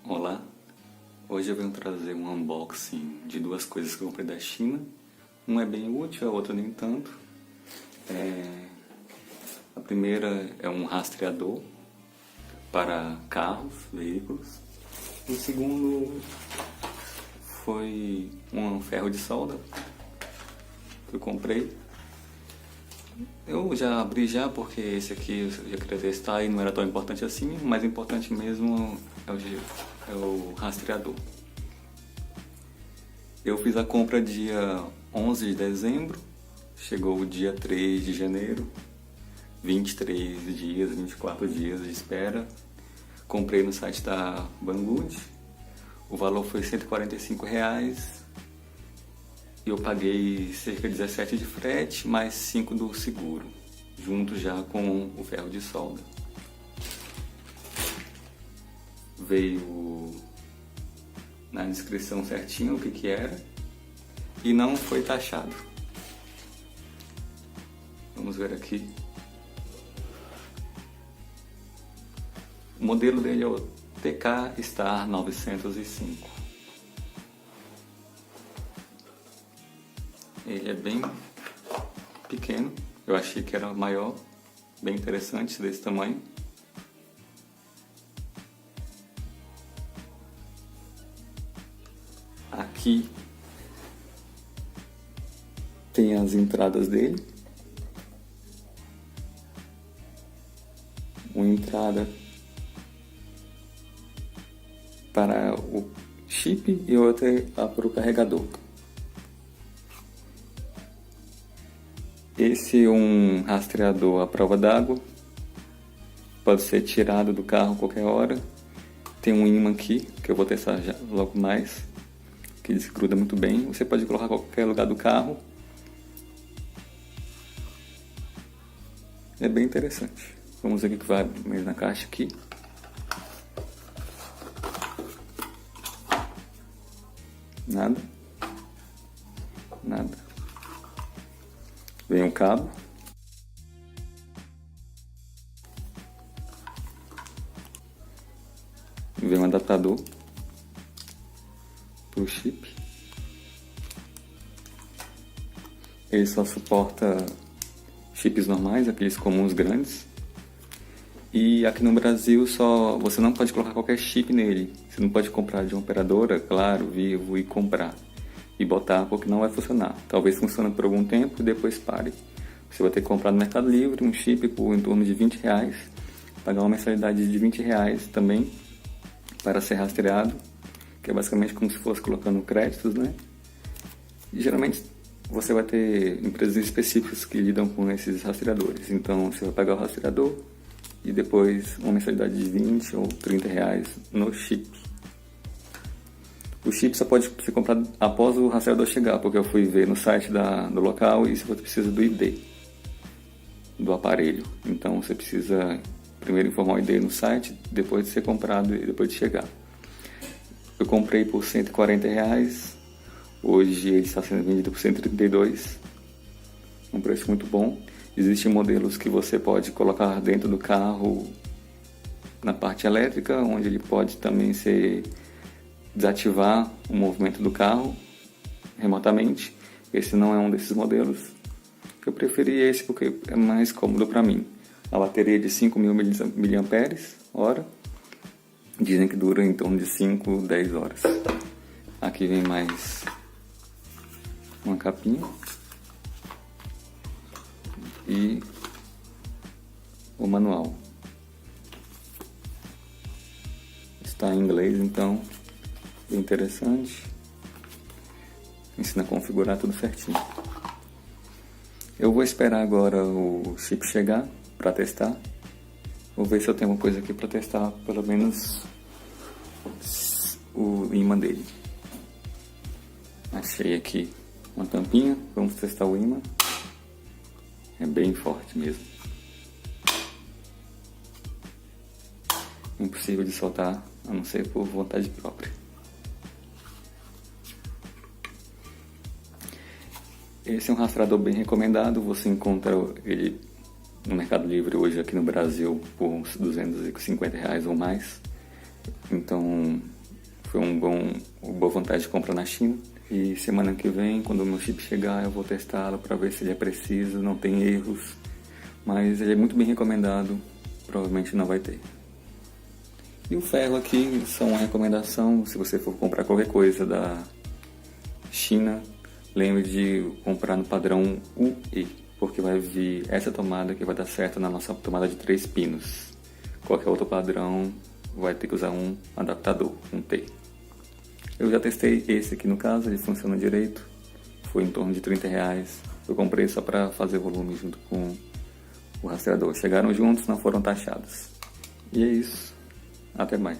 Olá, hoje eu venho trazer um unboxing de duas coisas que eu comprei da China. Uma é bem útil, a outra nem tanto. A primeira é um rastreador para carros, veículos. O segundo foi um ferro de solda que eu comprei. Eu já abri porque esse aqui eu já queria testar e não era tão importante assim. O mais importante mesmo é o rastreador. Eu fiz a compra dia 11 de dezembro, chegou o dia 3 de janeiro, 23 dias, 24 dias de espera. Comprei no site da Banggood, o valor foi R$145. Eu paguei cerca de 17 de frete, mais 5 do seguro, junto já com o ferro de solda. Veio na descrição certinho o que era e não foi taxado. Vamos ver aqui. O modelo dele é o TK Star 905. Ele é bem pequeno, eu achei que era maior, bem interessante, desse tamanho. Aqui tem as entradas dele. Uma entrada para o chip e outra para o carregador. Esse é um rastreador à prova d'água, pode ser tirado do carro a qualquer hora. Tem um ímã aqui, que eu vou testar já logo mais, que desgruda muito bem. Você pode colocar em qualquer lugar do carro. É bem interessante. Vamos ver o que vai mais na caixa aqui. Nada. Vem um cabo. Vem um adaptador para o chip. Ele só suporta chips normais, aqueles comuns grandes. E aqui no Brasil você não pode colocar qualquer chip nele. Você não pode comprar de uma operadora, Claro, Vivo, e comprar e botar, porque não vai funcionar. Talvez funcione por algum tempo e depois pare. Você vai ter que comprar no Mercado Livre um chip por em torno de R$20, pagar uma mensalidade de R$20 também para ser rastreado, que é basicamente como se fosse colocando créditos, né? E geralmente você vai ter empresas específicas que lidam com esses rastreadores. Então você vai pagar o rastreador e depois uma mensalidade de R$20 ou R$30 no chip. O chip só pode ser comprado após o rastreador chegar, porque eu fui ver no site do local e você precisa do ID do aparelho. Então você precisa primeiro informar o ID no site, depois de ser comprado e depois de chegar. Eu comprei por R$140, hoje ele está sendo vendido por R$132, um preço muito bom. Existem modelos que você pode colocar dentro do carro na parte elétrica, onde ele pode também desativar o movimento do carro remotamente. Esse não é um desses modelos. Eu preferi esse porque é mais cômodo para mim. A bateria é de 5.000 mAh, dizem que dura em torno de 5, 10 horas. Aqui vem mais uma capinha e o manual. Está em inglês, então bem interessante. Ensina a configurar tudo certinho. Eu vou esperar agora o chip chegar para testar. Vou ver se eu tenho alguma coisa aqui para testar, pelo menos o ímã dele. Achei aqui uma tampinha, vamos testar o ímã. É bem forte mesmo. Impossível de soltar, a não ser por vontade própria. Esse é um rastreador bem recomendado, você encontra ele no Mercado Livre hoje aqui no Brasil por uns R$250 ou mais. Então Foi uma boa vontade de compra na China. E semana que vem, quando o meu chip chegar, eu vou testá-lo para ver se ele é preciso, não tem erros. Mas ele é muito bem recomendado, provavelmente não vai ter. E o ferro aqui, só uma recomendação, se você for comprar qualquer coisa da China, lembre de comprar no padrão UE, porque vai vir essa tomada que vai dar certo na nossa tomada de 3 pinos. Qualquer outro padrão vai ter que usar um adaptador, um T. Eu já testei esse aqui no caso, ele funciona direito, foi em torno de R$30. Eu comprei só para fazer volume junto com o rastreador. Chegaram juntos, não foram taxados. E é isso. Até mais.